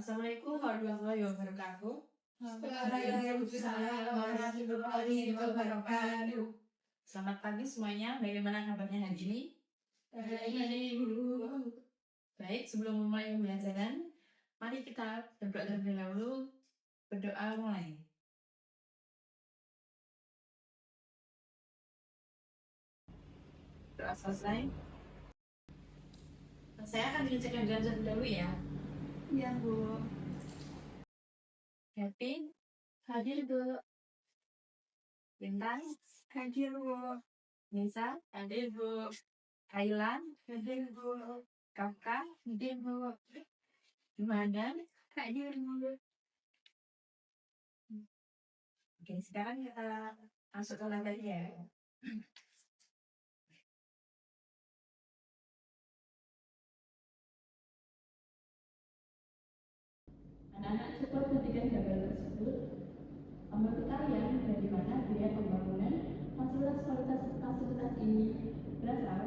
Assalamualaikum warahmatullahi wabarakatuh. Waalaikumsalam warahmatullahi wabarakatuh. Selamat pagi semuanya. Bagaimana kabarnya hari ini? Baik, sebelum memulai pembelajaran, mari kita berdoa terlebih dahulu. Berdoa mulai. Doa selesai. Saya akan mengerjakan belajar dahulu ya. Ya, Bu. Happy, hadir Bu. Bintang, Hadir, Bu. Nisa, hadir Bu. Thailand, Hadir, Bu. Kakak, Hadir, Bu. Gimana? Hadir, Bu. Oke, sekarang kita masuk ke materi ya. Anak-anak cepat pendidikan gagal tersebut. Menurut kalian dari mana biaya pembangunan fasilitas ini berasal?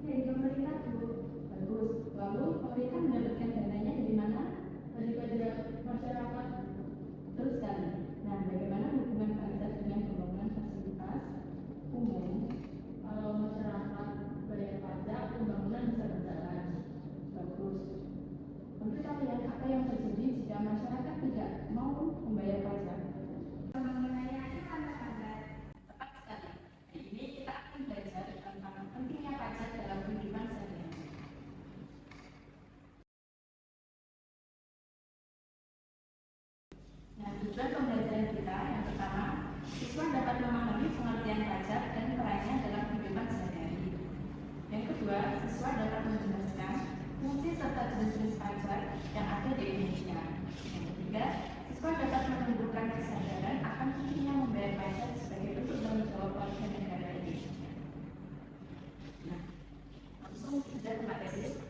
Dari pemerintah, Bu. Bagus. Lalu pemerintah mendapatkan dananya dari mana? Dari pajak masyarakat. Teruskan. Nah, bagaimana hubungan pajak dengan pembangunan fasilitas umum? Kalau masyarakat bayar pajak, pembangunan bisa berjalan. Bagus. Menurut kalian apa yang terjadi jika masyarakat tidak mau membayar pajak? Mengenai pajak. Tepat sekali. Ini kita akan belajar tentang pentingnya pajak dalam kehidupan sehari-hari. Nah, tujuan pembelajaran kita yang pertama, siswa dapat memahami pengertian pajak dan perannya dalam kehidupan sehari-hari. Yang kedua, siswa dapat menjelaskan fungsi serta jenis-jenis pajak yang ada di Indonesia. Yang ketiga, siswa dapat menumbuhkan kesadaran akan pentingnya membayar pajak sebagai bentuk tanggung jawab warga negara Indonesia. Nah, langsung saja ke materi.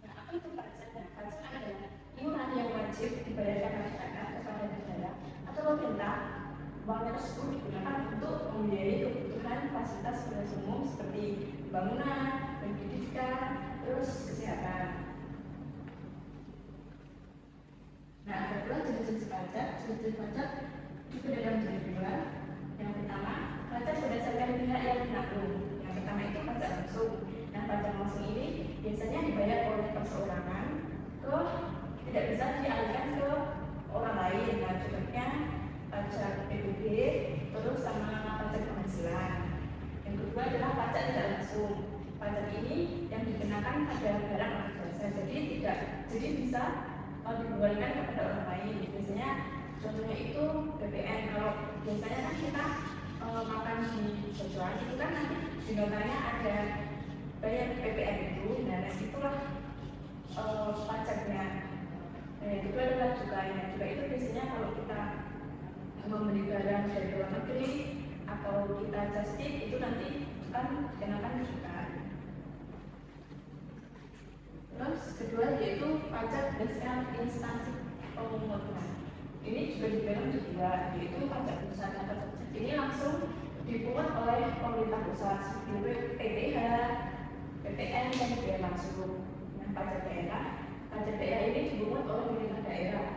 Nah, apa itu pajak? Nah, pajak adalah iuran yang wajib dibayarkan masyarakat kepada negara atau pemerintah. Uang tersebut digunakan untuk membiayai kebutuhan fasilitas umum seperti bangunan, pendidikan, terus kesehatan. Nah, ada pula jenis-jenis pajak. Jenis-jenis pajak itu ada menjadi dua. Yang pertama, pajak berdasarkan pihak yang menanggung. Yang pertama itu pajak langsung. Nah, pajak langsung ini biasanya dibayar oleh perseorangan, terus tidak bisa dialihkan ke orang lain. Nah, contohnya pajak PBB, terus sama pajak penghasilan. Yang kedua adalah pajak tidak langsung. Pajak ini yang dikenakan pada barang atau jasa, jadi bisa dikeluarkan kepada orang lain. Biasanya contohnya itu BPN. Kalau biasanya kan kita makan di restoran itu kan nanti di notanya ada bayar BPN itu. Nah, itulah pajaknya. Nah, yang kedua adalah cukai. Nah, cukai itu biasanya kalau kita membeli barang dari luar negeri atau kita just tip itu nanti kan dikenakan cukai. Terus kedua yaitu pajak berdasarkan instansi pemungutan. Ini juga dibilang juga yaitu pajak pusat. Nah, pajak pusat ini langsung dipungut oleh pemerintah pusat seperti PPH, PPN dan biaya langsung. Nah, pajak daerah ini dipungut oleh pemerintah daerah.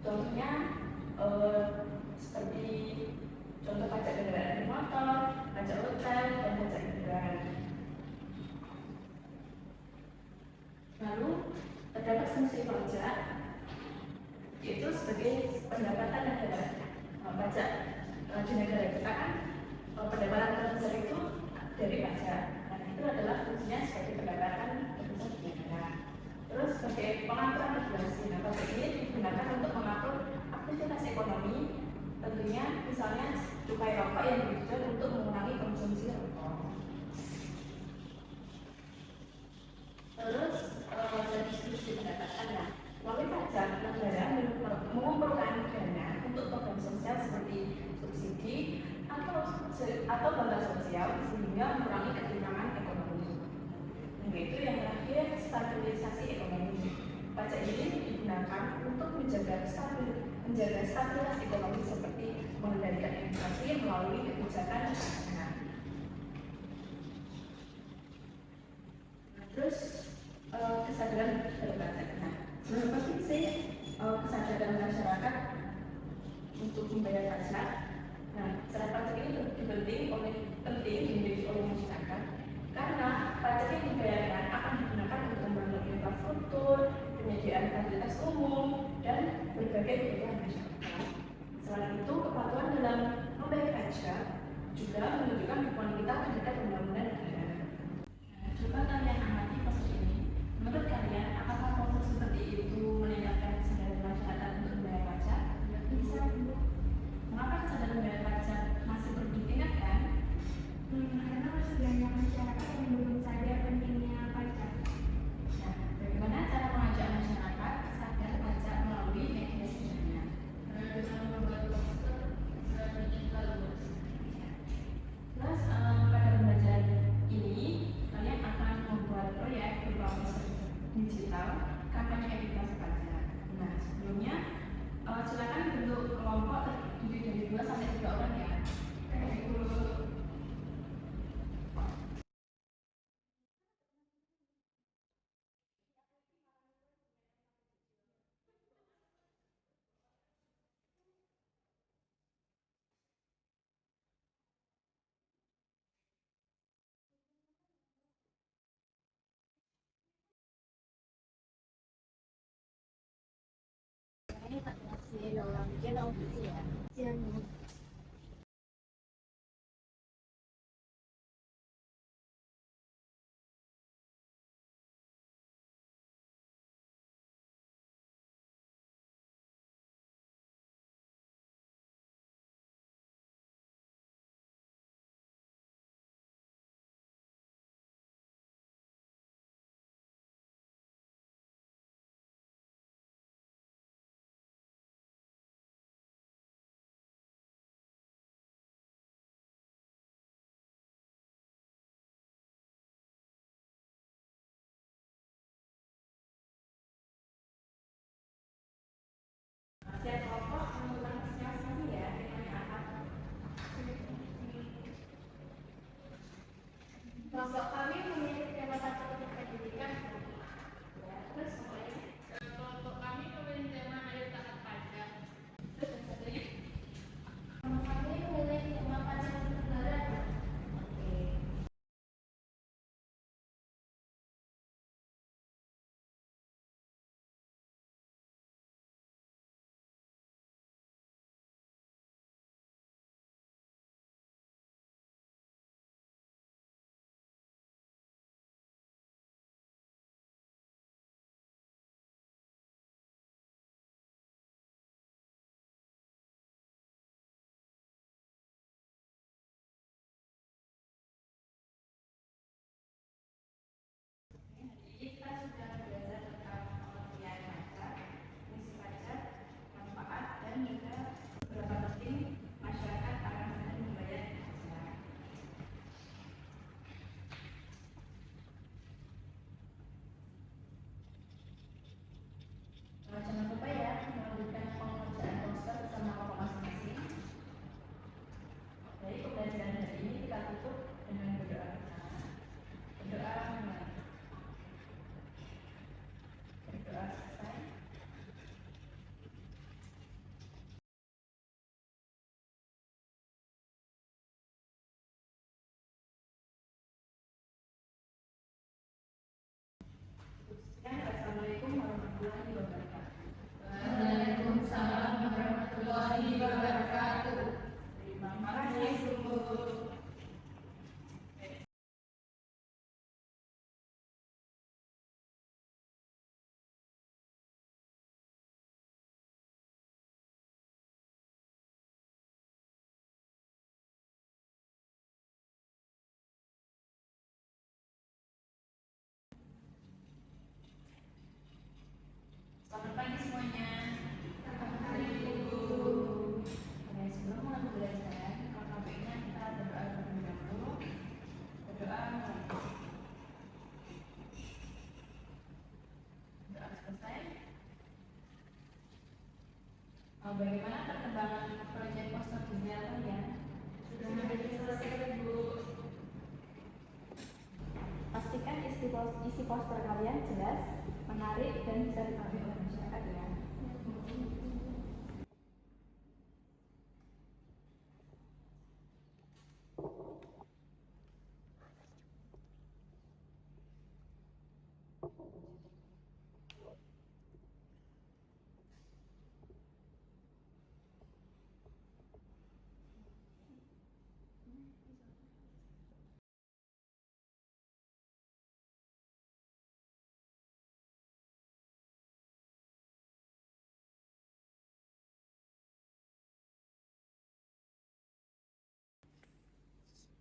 Contohnya seperti contoh pajak kendaraan bermotor, pajak hotel, dan pajak hiburan. Lalu terdapat fungsi pajak yaitu sebagai pendapatan negara. Pajak di negara kita kan pendapatan terbesar itu dari pajak. Nah, itu adalah fungsinya sebagai pendapatan terbesar di negara. Terus sebagai pengaturan regulasi. Nah, pajak ini digunakan untuk mengatur aktivitas ekonomi, tentunya misalnya cukai rokok yang ditujukan untuk mengurangi konsumsi rokok. Terus dari sisi pendapatan, nah, melalui pajak negara mengumpulkan dana untuk program sosial seperti subsidi atau bantuan sosial sehingga mengurangi ketimpangan ekonomi. Nah, itu yang terakhir stabilisasi ekonomi. Pajak ini digunakan untuk menjaga stabilitas ekonomi seperti mengendalikan inflasi melalui kebijakan nasional. Terus kesadaran berpajak. Nah, Seberapa penting sih kesadaran masyarakat untuk membayar pajak? Nah, syarat pajak ini penting dimiliki oleh masyarakat karena pajak yang dibayarkan akan digunakan untuk membangun infrastruktur, penyediaan fasilitas umum, dan berbagai kebutuhan masyarakat. Selain itu, kepatuhan dalam membayar pajak juga menunjukkan dukungan kita terhadap pembangunan negara. Nah, coba kalian amati proses ini. Menurut kalian, apakah proses seperti itu meningkatkan kesadaran masyarakat untuk membayar pajak? Bisa, Bu. Mengapa kesadaran membayar pajak masih perlu ditingkatkan? Karena masih banyak masyarakat yang belum sadar pentingnya pajak. Nah, bagaimana cara mengajak masyarakat sadar pajak melalui media sosialnya? Dengan membuat poster digital, Bu. Terus pada pembelajaran ini kalian akan membuat proyek berupa poster digital kampanye edukasi pajak. Nah, sebelumnya silakan bentuk kelompok terdiri dari 2 sampai 3 orang ya. Ini masih dalam channel ya. Channel. Setiap kelompok menentukan masing-masing ya, temanya apa? Kelompok kami memilih tema pajak untuk pendidikan. Ya, terus semuanya. Kelompok kami memilih tema ayo taat pajak. Terus yang satunya. Kelompok kami memilih tema pajak untuk negara. Oke. Jadi kita sudah belajar tentang pengertian pajak, fungsi pajak, manfaat, dan juga seberapa penting masyarakat akan benar membayar pajak. Jangan lupa ya melanjutkan pengerjaan poster bersama kelompok masing-masing. Jadi pembelajaran hari ini kita tutup dengan berdoa bersama. Berdoa mulai. Berdoa selesai. Sekian, Assalamualaikum warahmatullahi wabarakatuh. Waalaikumsalam warahmatullahi wabarakatuh. Terima kasih, Bu. Selamat pagi semuanya. Selamat pagi, Bu. Oke, sebelum mulai pembelajaran, KKP-nya kita berdoa terlebih dahulu. Berdoa mulai. Doa selesai. Bagaimana perkembangan proyek poster digital kalian? Sudah hampir selesai, Bu. Pastikan isi poster kalian jelas, menarik, dan bisa dipahami oleh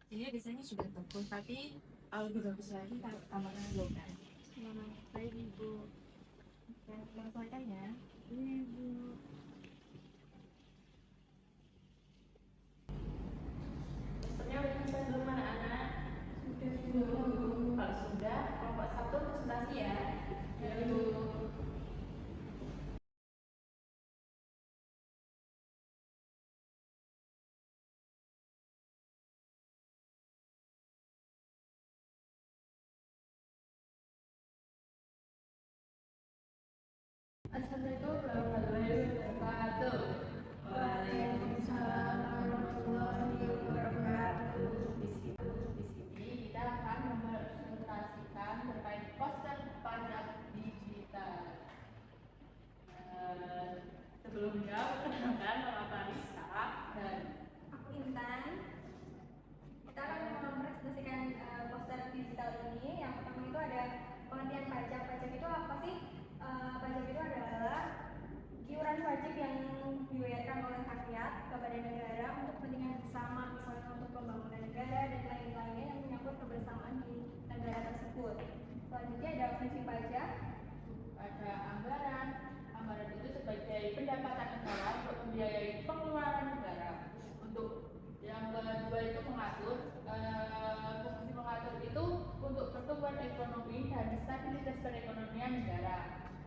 Ini desainnya sudah bagus, tapi lebih bagus lagi kalau tambahkan logo. Baik ibu. Dan menyesuaikannya. Ini ibu. Dasarnya udah selesai belum anak-anak? Sudah belum. Kalau sudah, kelompok 1 presentasi ya. Ya ibu. Assalamualaikum warahmatullahi wabarakatuh. Waalaikumsalam warahmatullahi wabarakatuh. Di sini kita akan mempresentasikan terkait poster pajak digital. Sebelumnya perkenalkan nama Parisa dan Aku Intan. Kita akan mempresentasikan poster digital ini. Yang pertama itu ada pengertian pajak. Pajak itu apa sih? Pajak itu adalah iuran wajib yang dibayarkan oleh rakyat kepada negara untuk kepentingan bersama, misalnya untuk pembangunan negara dan lain-lainnya yang menyangkut kebersamaan di negara tersebut. Selanjutnya ada fungsi pajak. ada anggaran. Anggaran itu sebagai pendapatan negara untuk membiayai pengeluaran negara. Untuk yang kedua itu mengatur, fungsi mengatur itu untuk pertumbuhan ekonomi dan stabilitas perekonomian negara.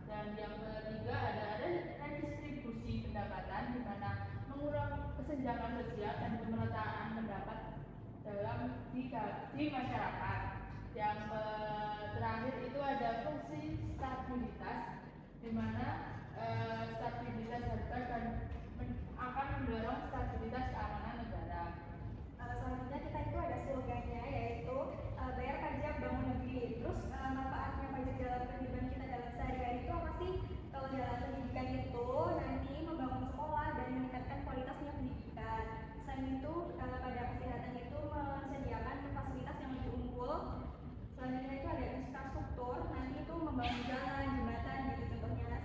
Dan yang ketiga ada redistribusi pendapatan, di mana mengurangi kesenjangan sosial dan pemerataan pendapat di masyarakat. Yang terakhir itu ada fungsi stabilitas, di mana stabilitas harga dan akan mendorong stabilitas keamanan negara. Selanjutnya kita itu ada slogannya, yaitu bayar pajak bangun negeri. Terus manfaatnya pajak dalam kehidupan kita dalam sehari-hari itu apa sih? Kalau dalam pendidikan itu nanti membangun sekolah dan meningkatkan kualitasnya pendidikan. Selain itu pada kesehatan itu menyediakan fasilitas yang lebih unggul. Selanjutnya itu ada infrastruktur, nanti itu membangun jalan, jembatan gitu contohnya.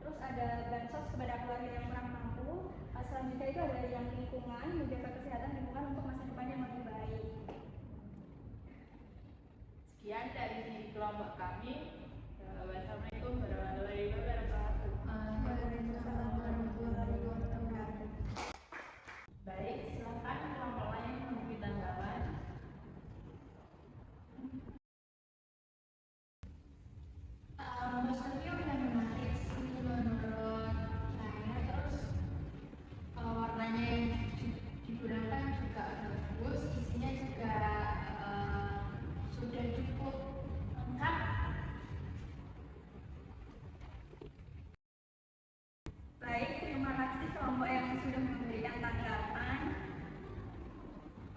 Terus ada bansos kepada keluarga yang kurang mampu. Selanjutnya itu ada yang lingkungan, menjaga kesehatan lingkungan untuk masa depan yang lebih baik. Sekian dari kelompok kami. Wassalamualaikum warahmatullahi wabarakatuh. Waalaikumsalam warahmatullahi wabarakatuh. Baik, silakan kelompok lain memberi tanggapan. Posternya udah menarik sih menurut saya. Terus warnanya yang digunakan juga bagus, isinya juga sudah cukup lengkap. Baik, terima kasih kelompok yang sudah memberikan tanggapan.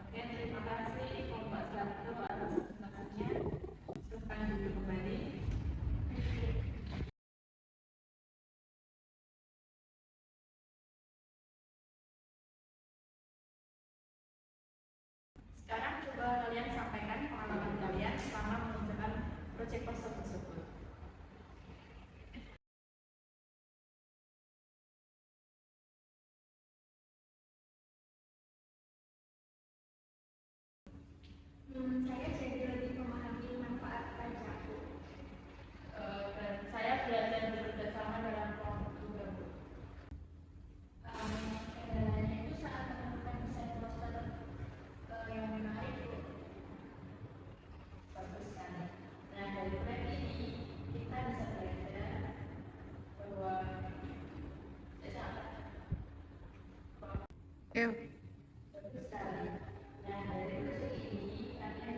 Oke, terima kasih kelompok 1 atas presentasinya. Silakan duduk kembali. Sekarang coba kalian sampaikan pengalaman kalian selama mengerjakan proyek poster tersebut. Saya jadi lebih memahami manfaat pajak. Dan saya belajar bekerja sama dalam kelompok juga, Bu. Kendalanya itu saat menemukan desain poster yang menarik, Bu. Bagus sekali. Nah, dari proyek ini kita bisa belajar bahwa bagus sekali. Nah, dari proyek ini kalian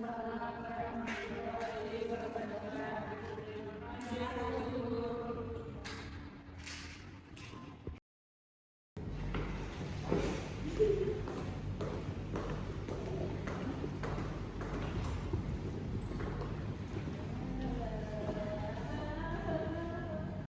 langkah-langkah